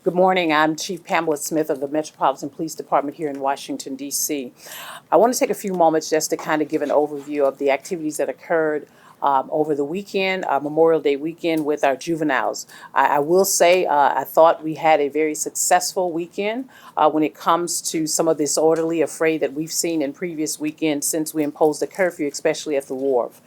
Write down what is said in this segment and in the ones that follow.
Good morning. I'm Chief Pamela Smith of the Metropolitan Police Department here in Washington, D.C. I want to take a few moments just to kind of give an overview of the activities that occurred over the weekend, Memorial Day weekend, with our juveniles. I will say I thought we had a very successful weekend when it comes to some of this orderly affray that we've seen in previous weekends since we imposed a curfew, especially at the wharf.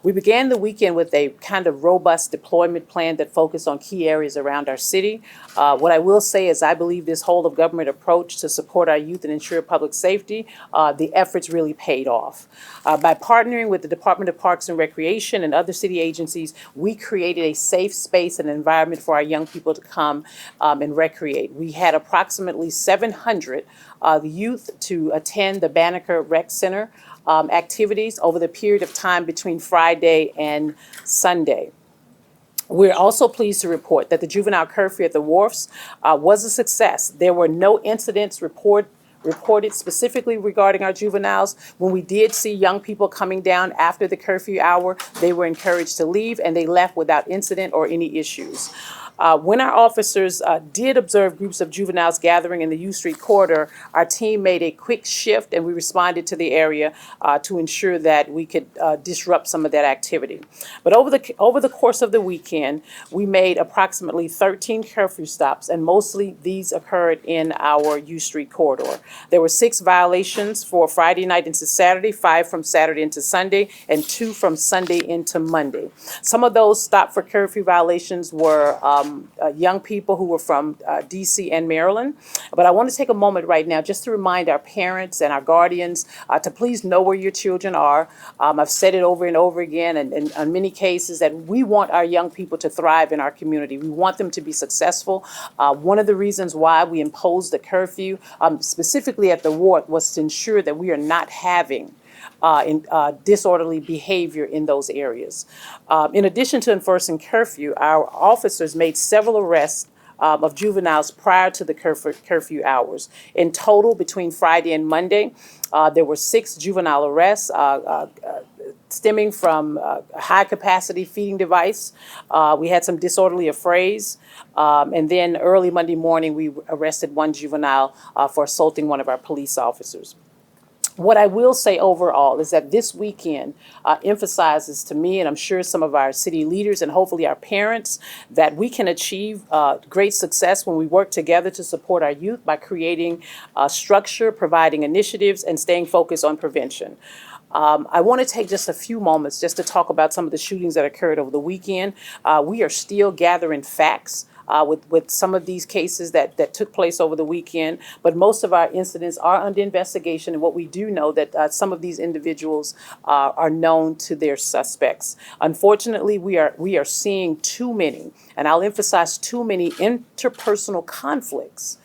We began the weekend with a kind of robust deployment plan that focused on key areas around our city. What I will say is I believe this whole of government approach to support our youth and ensure public safety, the efforts really paid off. By partnering with the Department of Parks and Recreation and other city agencies, we created a safe space and environment for our young people to come and recreate. We had approximately 700 youth to attend the Banneker Rec Center activities over the period of time between Friday and Sunday. We're also pleased to report that the juvenile curfew at the wharfs was a success. There were no incidents reported specifically regarding our juveniles. When we did see young people coming down after the curfew hour, they were encouraged to leave and they left without incident or any issues. When our officers did observe groups of juveniles gathering in the U Street corridor, our team made a quick shift and we responded to the area to ensure that we could disrupt some of that activity. But over the course of the weekend, we made approximately 13 curfew stops, and mostly these occurred in our U Street corridor. There were 6 violations for Friday night into Saturday, 5 from Saturday into Sunday, and 2 from Sunday into Monday. Some of those stop for curfew violations were young people who were from D.C. and Maryland. But I want to take a moment right now just to remind our parents and our guardians to please know where your children are. I've said it over and over again, and in many cases, that we want our young people to thrive in our community. We want them to be successful. One of the reasons why we imposed the curfew, specifically at the ward, was to ensure that we are not having disorderly behavior in those areas. In addition to enforcing curfew, our officers made several arrests of juveniles prior to the curfew hours. In total, between Friday and Monday, there were 6 juvenile arrests stemming from a high-capacity feeding device. We had some disorderly affrays. And then early Monday morning, we arrested 1 juvenile for assaulting one of our police officers. What I will say overall is that this weekend emphasizes to me, and I'm sure some of our city leaders and hopefully our parents, that we can achieve great success when we work together to support our youth by creating structure, providing initiatives, and staying focused on prevention. I want to take just a few moments just to talk about some of the shootings that occurred over the weekend. We are still gathering facts with some of these cases that took place over the weekend, but most of our incidents are under investigation, and what we do know that some of these individuals are known to their suspects. Unfortunately, we are seeing too many, and I'll emphasize too many interpersonal conflicts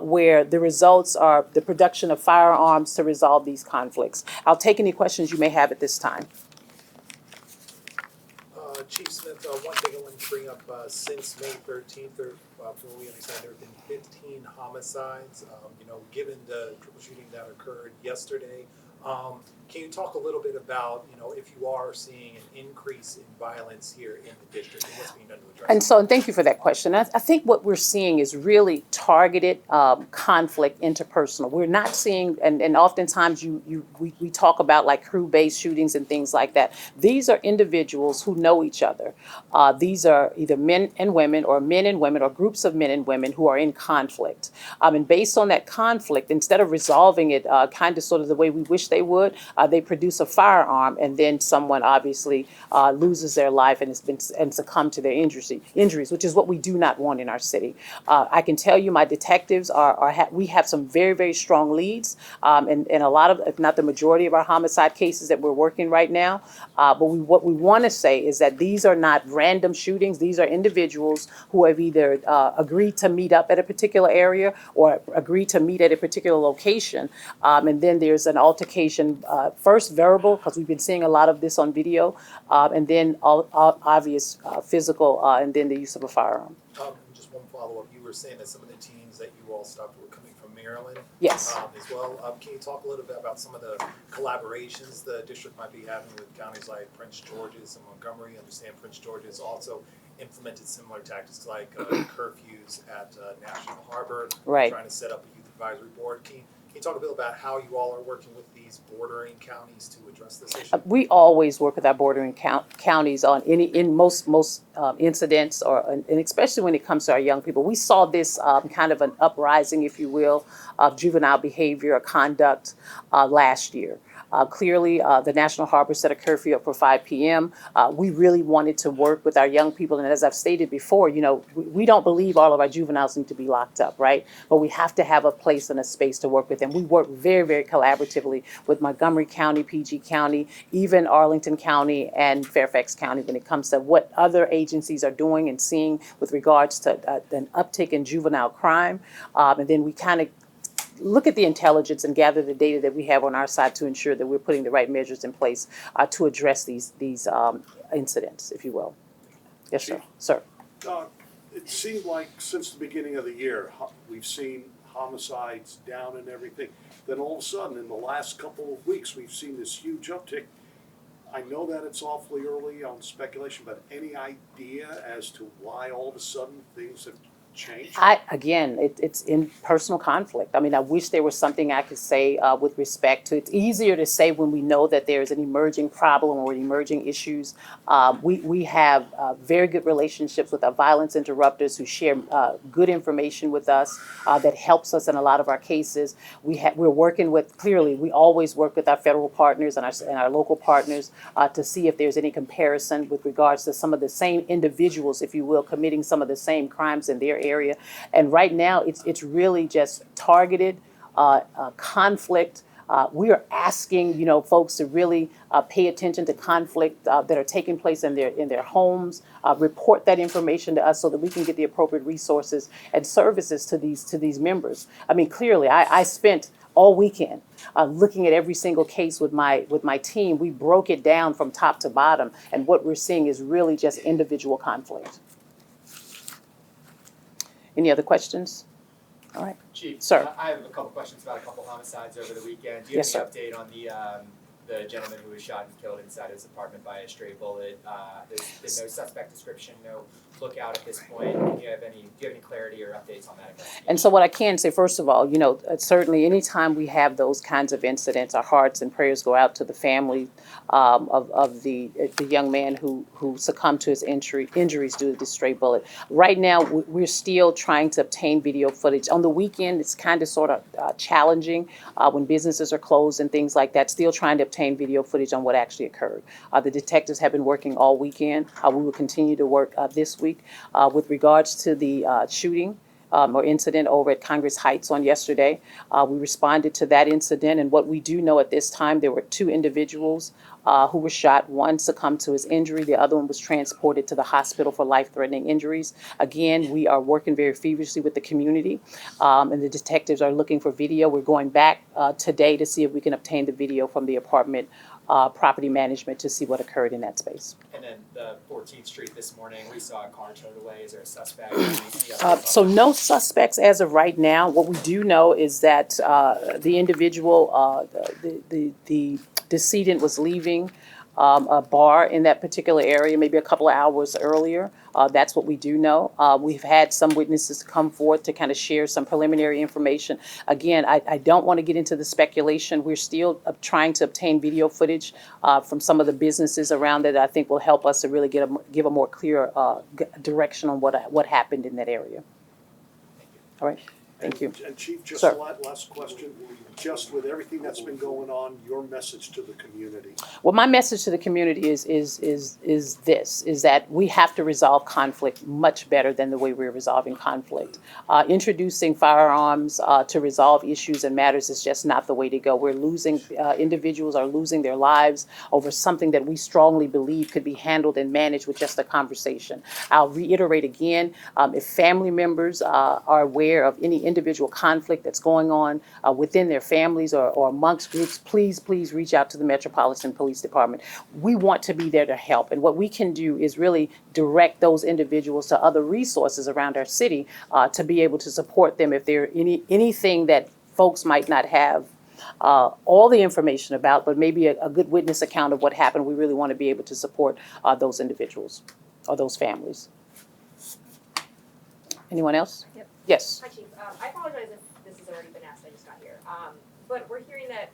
where the results are the production of firearms to resolve these conflicts. I'll take any questions you may have at this time. Chief Smith, one thing I want to bring up, since May 13th, from what we understand, there have been 15 homicides, given the triple shooting that occurred yesterday. Can you talk a little bit about, if you are seeing an increase in violence here in the district and what's being done to address it? And so, thank you for that question. I think what we're seeing is really targeted conflict, interpersonal. We're not seeing, and oftentimes we talk about like crew-based shootings and things like that. These are individuals who know each other. These are either men and women or groups of men and women who are in conflict. And based on that conflict, instead of resolving it kind of sort of the way we wish they would, they produce a firearm, and then someone obviously loses their life and succumb to their injuries, which is what we do not want in our city. I can tell you, my detectives we have some very, very strong leads, and a lot of, if not the majority of our homicide cases that we're working right now. But what we want to say is that these are not random shootings. These are individuals who have either agreed to meet up at a particular area or agreed to meet at a particular location, and then there's an altercation. First verbal, because we've been seeing a lot of this on video, and then obvious physical, and then the use of a firearm. Just one follow-up. You were saying that some of the teams that you all stopped were coming from Maryland. Yes. As well. Can you talk a little bit about some of the collaborations the district might be having with counties like Prince George's and Montgomery? I understand Prince George's also implemented similar tactics like curfews at National Harbor, Right. trying to set up a youth advisory board. Can you talk a bit about how you all are working with these bordering counties to address this issue? We always work with our bordering counties on in most incidents, and especially when it comes to our young people. We saw this kind of an uprising, if you will, of juvenile behavior or conduct last year. Clearly, the National Harbor set a curfew up for 5 p.m. We really wanted to work with our young people, and as I've stated before, we don't believe all of our juveniles need to be locked up, right? But we have to have a place and a space to work with them. We work very, very collaboratively with Montgomery County, PG County, even Arlington County and Fairfax County when it comes to what other agencies are doing and seeing with regards to an uptick in juvenile crime. And then we kind of look at the intelligence and gather the data that we have on our side to ensure that we're putting the right measures in place to address these incidents, if you will. Yes, sir. Sir. It seemed like since the beginning of the year, we've seen homicides down and everything. Then all of a sudden, in the last couple of weeks, we've seen this huge uptick. I know that it's awfully early on speculation, but any idea as to why all of a sudden things have changed? It's in personal conflict. I mean, I wish there was something I could say with respect to. It's easier to say when we know that there's an emerging problem or emerging issues. We have very good relationships with our violence interrupters who share good information with us that helps us in a lot of our cases. We're working with, clearly, we always work with our federal partners and our local partners to see if there's any comparison with regards to some of the same individuals, if you will, committing some of the same crimes in their area. And right now, it's really just targeted conflict. We are asking, folks to really pay attention to conflict that are taking place in their homes. Report that information to us so that we can get the appropriate resources and services to these members. I mean, clearly, I spent all weekend looking at every single case with my team. We broke it down from top to bottom, and what we're seeing is really just individual conflict. Any other questions? All right. Chief, Sir. I have a couple questions about a couple homicides over the weekend. Do you Yes, have any update on the gentleman who was shot and killed inside his apartment by a stray bullet? There's no suspect description, no lookout at this point. Do you have any clarity or updates on that investigation? And so what I can say, first of all, certainly anytime we have those kinds of incidents, our hearts and prayers go out to the family of the young man who succumbed to his injuries due to the stray bullet. Right now, we're still trying to obtain video footage. On the weekend, it's kind of sort of challenging when businesses are closed and things like that, still trying to obtain video footage on what actually occurred. The detectives have been working all weekend. We will continue to work this week. With regards to the shooting or incident over at Congress Heights on yesterday, we responded to that incident, and what we do know at this time, there were 2 individuals who were shot. One succumbed to his injury. The other one was transported to the hospital for life-threatening injuries. Again, we are working very feverishly with the community, and the detectives are looking for video. We're going back today to see if we can obtain the video from the apartment property management to see what occurred in that space. And then the 14th Street this morning, we saw a car towed away. Is there a suspect? So no suspects as of right now. What we do know is that the individual, the decedent was leaving a bar in that particular area maybe a couple of hours earlier. That's what we do know. We've had some witnesses come forth to kind of share some preliminary information. Again, I don't want to get into the speculation. We're still trying to obtain video footage from some of the businesses around that I think will help us to really give a more clear direction on what happened in that area. All right. Thank you. And Chief, just Sir. last question. Just with everything that's been going on, your message to the community. Well, my message to the community is that we have to resolve conflict much better than the way we're resolving conflict. Introducing firearms to resolve issues and matters is just not the way to go. We're losing, individuals are losing their lives over something that we strongly believe could be handled and managed with just a conversation. I'll reiterate again, if family members are aware of any individual conflict that's going on within their families or amongst groups, please reach out to the Metropolitan Police Department. We want to be there to help, and what we can do is really direct those individuals to other resources around our city to be able to support them if there anything that folks might not have all the information about, but maybe a good witness account of what happened. We really want to be able to support those individuals or those families. Anyone else? Yep. Yes. Hi, Chief. I apologize if this has already been asked. I just got here. But we're hearing that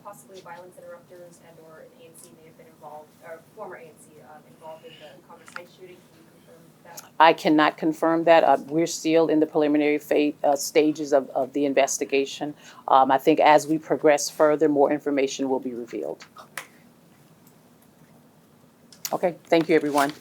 possibly violence interrupters and/or an ANC may have been involved, or former ANC involved in the Commerce Heights shooting. Can you confirm that? I cannot confirm that. We're still in the preliminary stages of the investigation. I think as we progress further, more information will be revealed. Okay, thank you, everyone.